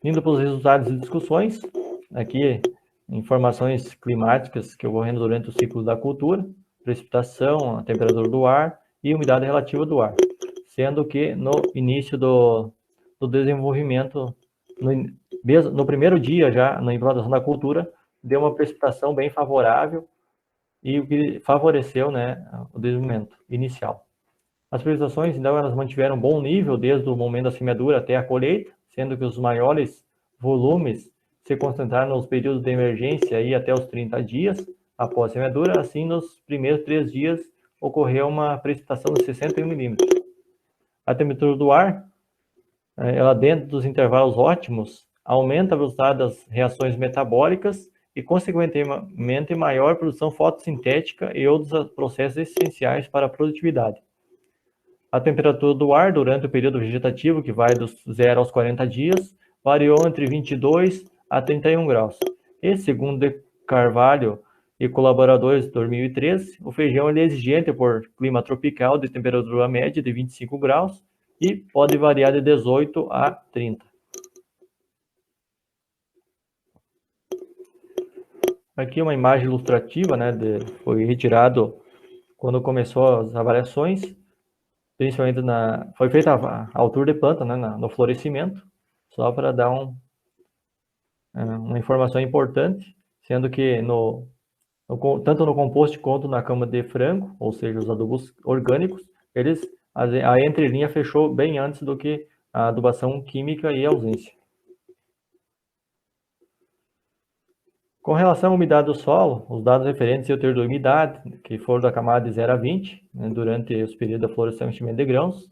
Indo para os resultados e discussões, aqui informações climáticas que ocorrendo durante o ciclo da cultura, precipitação, a temperatura do ar e umidade relativa do ar, sendo que no início do desenvolvimento, no primeiro dia já, na implantação da cultura, deu uma precipitação bem favorável e o que favoreceu, né, o desenvolvimento inicial. As precipitações, então, elas mantiveram um bom nível desde o momento da semeadura até a colheita, sendo que os maiores volumes se concentraram nos períodos de emergência e até os 30 dias após a semeadura. Assim, nos primeiros 3 dias, ocorreu uma precipitação de 61 milímetros. A temperatura do ar, ela dentro dos intervalos ótimos, aumenta a velocidade das reações metabólicas e, consequentemente, maior produção fotossintética e outros processos essenciais para a produtividade. A temperatura do ar durante o período vegetativo, que vai dos 0 aos 40 dias, variou entre 22 a 31 graus. E, segundo De Carvalho e colaboradores de 2013, o feijão é exigente por clima tropical de temperatura média de 25 graus e pode variar de 18 a 30. Aqui uma imagem ilustrativa, né, foi retirado quando começou as avaliações, principalmente foi feita a altura de planta, né, no florescimento, só para dar uma informação importante, sendo que tanto no composto quanto na cama de frango, ou seja, os adubos orgânicos, a entrelinha fechou bem antes do que a adubação química e a ausência. Com relação à umidade do solo, os dados referentes ao teor de umidade, que foram da camada de 0 a 20, né, durante os períodos da floração e enchimento de grãos.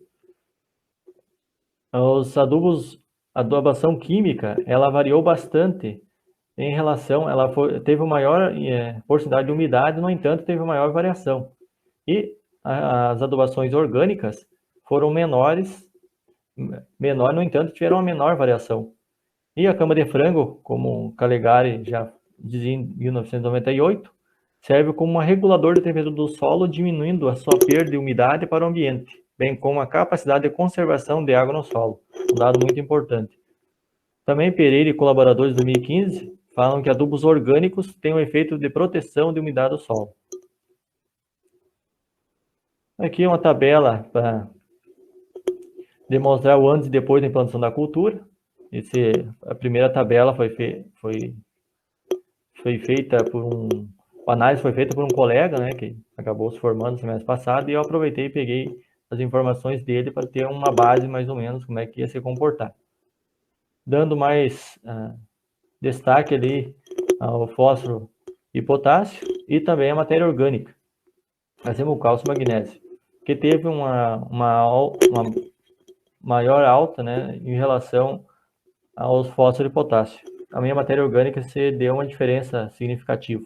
Os adubos, a adubação química, ela variou bastante em relação, teve uma maior porcentagem de umidade, no entanto, teve maior variação. E as adubações orgânicas foram menores, no entanto, tiveram uma menor variação. E a cama de frango, como Calegari já dizia em 1998, serve como um regulador de temperatura do solo, diminuindo a sua perda de umidade para o ambiente, bem como a capacidade de conservação de água no solo, um dado muito importante. Também Pereira e colaboradores de 2015 falam que adubos orgânicos têm um efeito de proteção de umidade do solo. Aqui uma tabela para demonstrar o antes e depois da implantação da cultura. A primeira tabela foi feita a análise foi feita por um colega, né, que acabou se formando no semestre passado, e eu aproveitei e peguei as informações dele para ter uma base mais ou menos como é que ia se comportar. Dando mais destaque ali ao fósforo e potássio, e também a matéria orgânica, assim como o cálcio e magnésio, que teve uma maior alta, né, em relação aos fósforo e potássio. A minha matéria orgânica se deu uma diferença significativa.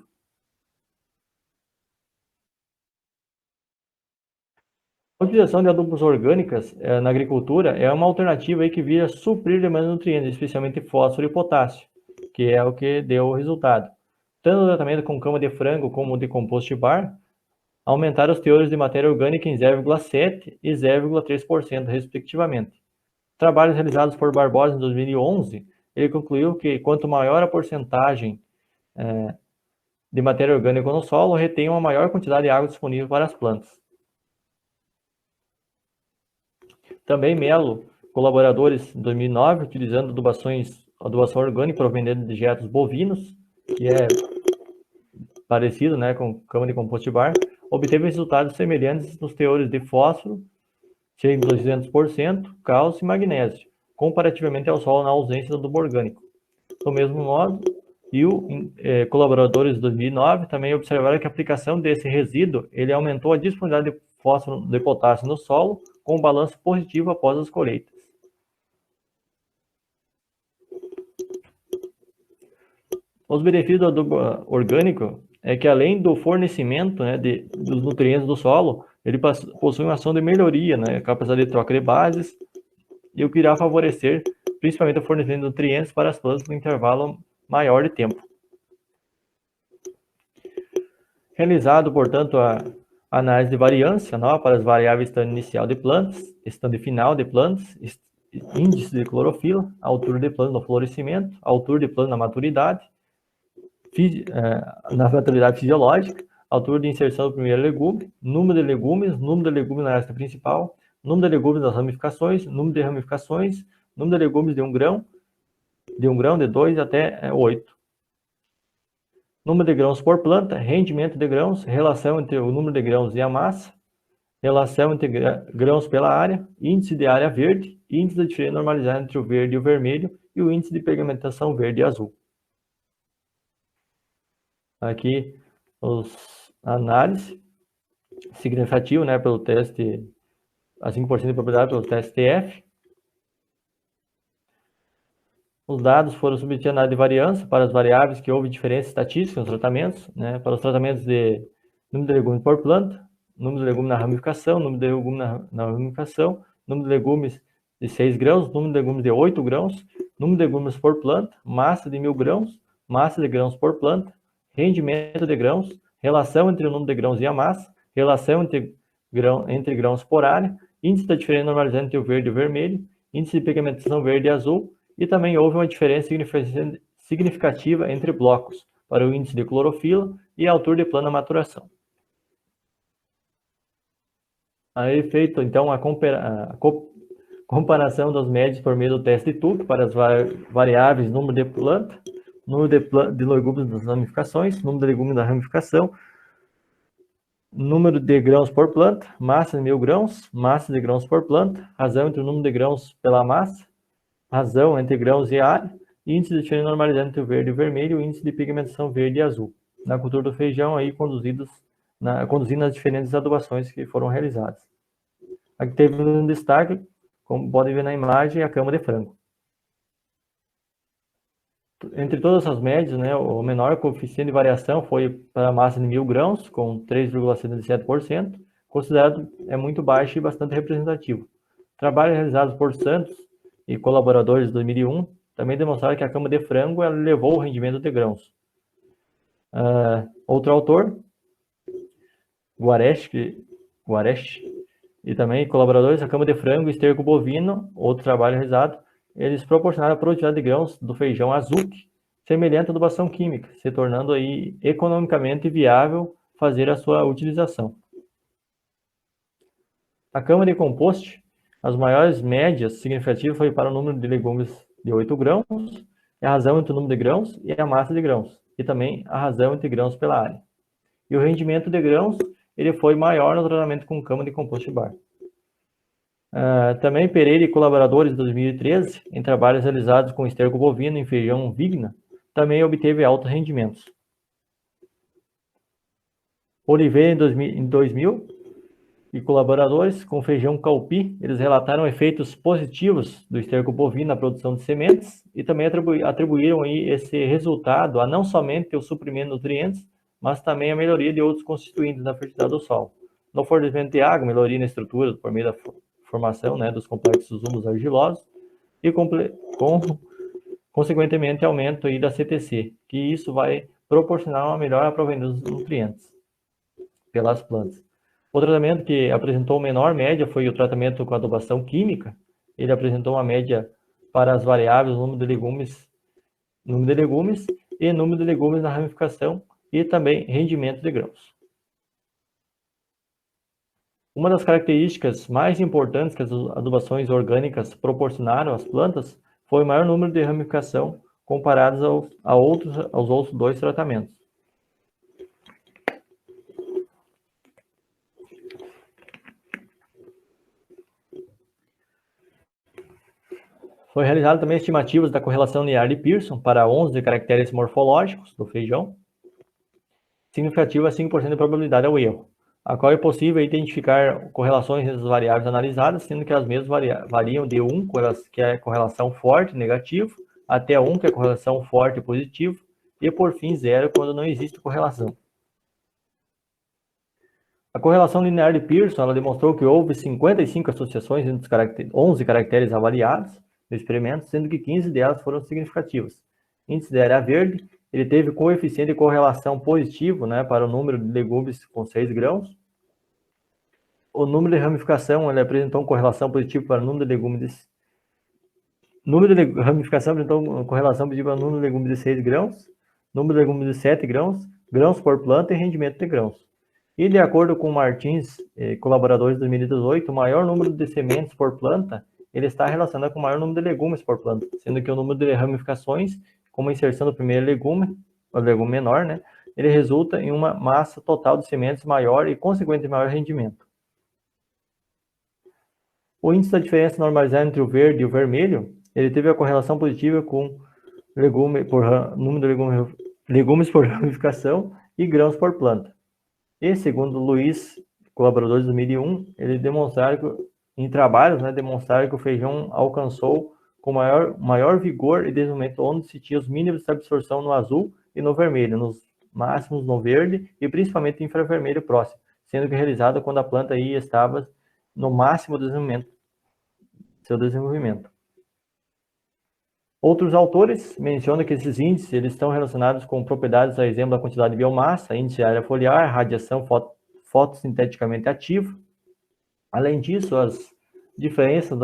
A utilização de adubos orgânicas na agricultura é uma alternativa aí que visa suprir demanda de nutrientes, especialmente fósforo e potássio, que é o que deu o resultado. Tanto o tratamento com cama de frango como de compost bar aumentaram os teores de matéria orgânica em 0,7% e 0,3%, respectivamente. Trabalhos realizados por Barbosa em 2011, ele concluiu que quanto maior a porcentagem de matéria orgânica no solo, retém uma maior quantidade de água disponível para as plantas. Também Melo, colaboradores em 2009, utilizando adubação orgânica proveniente de dejetos bovinos, que é parecido, né, com cama de compost bar, obteve resultados semelhantes nos teores de fósforo, chega de 200%, cálcio e magnésio, comparativamente ao solo na ausência do adubo orgânico. Do mesmo modo, colaboradores de 2009 também observaram que a aplicação desse resíduo ele aumentou a disponibilidade de fósforo de potássio no solo, com um balanço positivo após as colheitas. Os benefícios do adubo orgânico é que, além do fornecimento, né, dos nutrientes do solo, ele possui uma ação de melhoria, né, capacidade de troca de bases, e o que irá favorecer principalmente o fornecimento de nutrientes para as plantas por um intervalo maior de tempo. Realizado, portanto, a análise de variância para as variáveis estado inicial de plantas, estado final de plantas, índice de clorofila, altura de planta no florescimento, altura de planta na maturidade, fisiológica, altura de inserção do primeiro legume, número de legumes na haste principal, número de legumes nas ramificações, número de ramificações, número de legumes de 1 grão, de 2 até 8. Número de grãos por planta, rendimento de grãos, relação entre o número de grãos e a massa, relação entre grãos pela área, índice de área verde, índice da diferença normalizada entre o verde e o vermelho e o índice de pigmentação verde e azul. Aqui, a análise significativa, né, pelo teste, a 5% de probabilidade pelo teste TF. Os dados foram submetidos à análise de variância para as variáveis que houve diferença estatística nos tratamentos, né, para os tratamentos de número de legumes por planta, número de legumes na ramificação, número de legumes na ramificação, número de legumes de 6 grãos, número de legumes de 8 grãos, número de legumes por planta, massa de 1000 grãos, massa de grãos por planta, rendimento de grãos, relação entre o número de grãos e a massa, relação entre grãos por área, índice da diferença normalizada entre o verde e o vermelho, índice de pigmentação verde e azul, e também houve uma diferença significativa entre blocos, para o índice de clorofila e a altura de planta na maturação. Aí feito, então, a comparação das médias por meio do teste de Tuck para as variáveis número de planta, número de legumes das ramificações, número de legumes da ramificação, número de grãos por planta, massa de 1000 grãos, massa de grãos por planta, razão entre o número de grãos pela massa, razão entre grãos e área, índice de diferença normalizada entre o verde e o vermelho, índice de pigmentação verde e azul. Na cultura do feijão, aí conduzindo as diferentes adubações que foram realizadas. Aqui teve um destaque, como podem ver na imagem, a cama de frango. Entre todas as médias, né, o menor coeficiente de variação foi para a massa de 1000 grãos, com 3,77%, considerado muito baixo e bastante representativo. Trabalhos realizados por Santos e colaboradores de 2001 também demonstraram que a cama de frango elevou o rendimento de grãos. Outro autor, Guareschi, e também colaboradores da cama de frango e esterco bovino, outro trabalho realizado, eles proporcionaram a produtividade de grãos do feijão Azuki, semelhante à adubação química, se tornando aí economicamente viável fazer a sua utilização. A cama de compost, as maiores médias significativas foi para o número de legumes de 8 grãos, a razão entre o número de grãos e a massa de grãos, e também a razão entre grãos pela área. E o rendimento de grãos, ele foi maior no tratamento com cama de compost bar. Também Pereira e colaboradores de 2013, em trabalhos realizados com esterco bovino em feijão Vigna, também obteve altos rendimentos. Oliveira em 2000 e colaboradores com feijão Calpi, eles relataram efeitos positivos do esterco bovino na produção de sementes e também atribuíram aí esse resultado a não somente o suprimento de nutrientes, mas também a melhoria de outros constituintes na fertilidade do solo. No fornecimento de água, melhoria na estrutura por meio da formação, né, dos complexos humus argilosos e consequentemente aumento aí da CTC, que isso vai proporcionar uma melhor aproveitamento dos nutrientes pelas plantas. O tratamento que apresentou menor média foi o tratamento com adubação química. Ele apresentou uma média para as variáveis número de legumes e número de legumes na ramificação e também rendimento de grãos. Uma das características mais importantes que as adubações orgânicas proporcionaram às plantas foi o maior número de ramificação comparados aos outros dois tratamentos. Foi realizado também estimativas da correlação linear de Pearson para 11 caracteres morfológicos do feijão, significativa a 5% de probabilidade ao erro, a qual é possível identificar correlações entre as variáveis analisadas, sendo que as mesmas variam de 1, que é correlação forte, negativo, até 1, que é correlação forte, positivo, e por fim 0, quando não existe correlação. A correlação linear de Pearson ela demonstrou que houve 55 associações entre os 11 caracteres avaliados no experimento, sendo que 15 delas foram significativas. Índice de área verde, ele teve coeficiente de correlação positivo, né, para o número de legumes com 6 grãos. O número de ramificação, ele apresentou uma correlação positiva para o número de legumes Número de ramificação, então, correlação objetiva ao número de legumes de 6 grãos, número de legumes de 7 grãos, grãos por planta e rendimento de grãos. E, de acordo com Martins, colaboradores de 2018, o maior número de sementes por planta ele está relacionado com o maior número de legumes por planta, sendo que o número de ramificações, como a inserção do primeiro legume, o legume menor, né, ele resulta em uma massa total de sementes maior e, consequentemente, maior rendimento. O índice da diferença normalizada entre o verde e o vermelho, ele teve a correlação positiva com número de legumes por ramificação e grãos por planta. E, segundo Luiz, colaborador de 2001, ele demonstraram que, em trabalhos, demonstraram que o feijão alcançou com maior vigor e desenvolvimento onde se tinha os mínimos de absorção no azul e no vermelho, nos máximos no verde e principalmente infravermelho próximo, sendo que realizado quando a planta aí estava no máximo do seu desenvolvimento. Outros autores mencionam que esses índices eles estão relacionados com propriedades, a exemplo, da quantidade de biomassa, índice de área foliar, radiação fotossinteticamente ativa. Além disso, as diferenças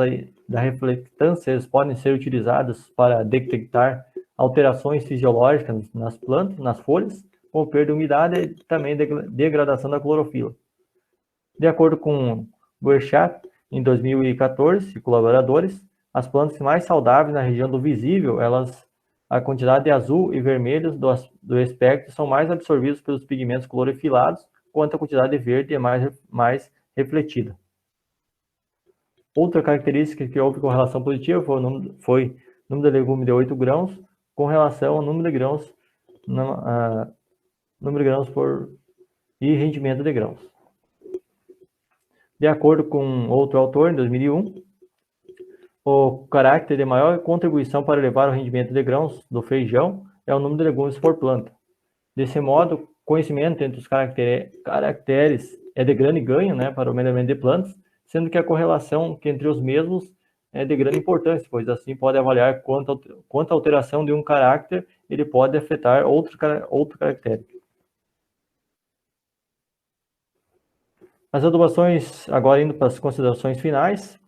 da reflectância podem ser utilizadas para detectar alterações fisiológicas nas plantas, nas folhas, como perda de umidade e também degradação da clorofila. De acordo com Boechat, em 2014, e colaboradores, as plantas mais saudáveis na região do visível, a quantidade de azul e vermelhos do espectro são mais absorvidos pelos pigmentos clorofilados, quanto a quantidade de verde é mais refletida. Outra característica que houve correlação positiva foi o número de legumes de 8 grãos com relação ao número de grãos, e rendimento de grãos. De acordo com outro autor, em 2001, o caráter de maior contribuição para elevar o rendimento de grãos do feijão é o número de legumes por planta. Desse modo, conhecimento entre os caracteres é de grande ganho para o melhoramento de plantas, sendo que a correlação entre os mesmos é de grande importância, pois assim pode avaliar quanto a alteração de um caráter ele pode afetar outro caractere. As adubações, agora indo para as considerações finais,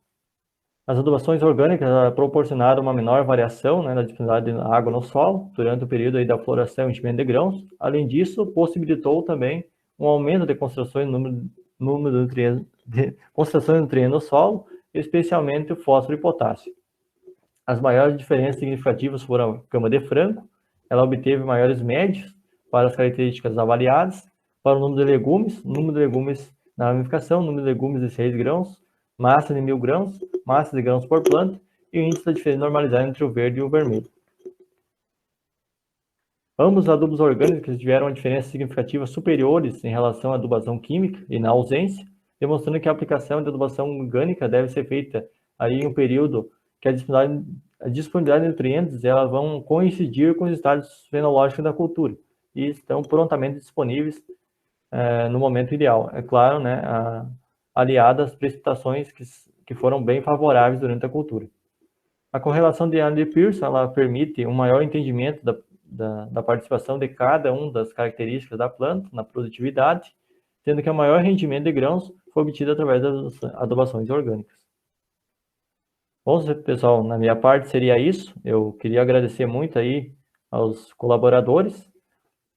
as adubações orgânicas proporcionaram uma menor variação da disponibilidade de água no solo durante o período aí da floração e enchimento de grãos. Além disso, possibilitou também um aumento de concentrações de nutrientes no solo, especialmente o fósforo e potássio. As maiores diferenças significativas foram a cama de frango, ela obteve maiores médios para as características avaliadas, para o número de legumes na ramificação, número de legumes de 6 grãos, massa de 1000 grãos, massa de grãos por planta e o índice da diferença normalizada entre o verde e o vermelho. Ambos os adubos orgânicos tiveram diferenças significativas superiores em relação à adubação química e na ausência, demonstrando que a aplicação de adubação orgânica deve ser feita aí em um período que a disponibilidade de nutrientes elas vão coincidir com os estágios fenológicos da cultura e estão prontamente disponíveis no momento ideal. É claro, aliado às precipitações que foram bem favoráveis durante a cultura. A correlação de Pearson ela permite um maior entendimento da participação de cada uma das características da planta na produtividade, sendo que o maior rendimento de grãos foi obtido através das adubações orgânicas. Bom, pessoal, na minha parte seria isso. Eu queria agradecer muito aí aos colaboradores,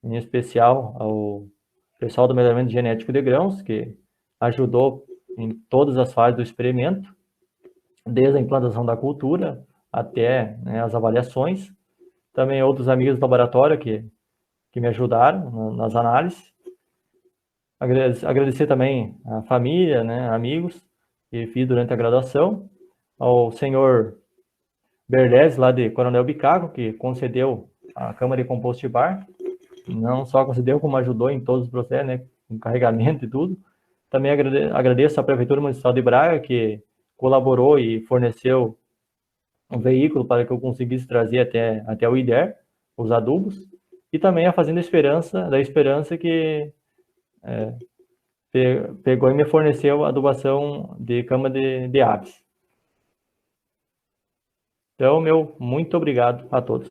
em especial ao pessoal do melhoramento genético de grãos, que ajudou em todas as fases do experimento, desde a implantação da cultura até as avaliações. Também outros amigos do laboratório que me ajudaram nas análises. Agradecer também a família, amigos que fiz durante a graduação, ao senhor Berlese, lá de Coronel Bicaco, que concedeu a Câmara de Compost Bar. Não só concedeu, como ajudou em todos os processos, com carregamento e tudo. Também agradeço à Prefeitura Municipal de Braga, que colaborou e forneceu um veículo para que eu conseguisse trazer até o IDER, os adubos. E também a Fazenda Esperança, que pegou e me forneceu a adubação de cama de aves. Então, muito obrigado a todos.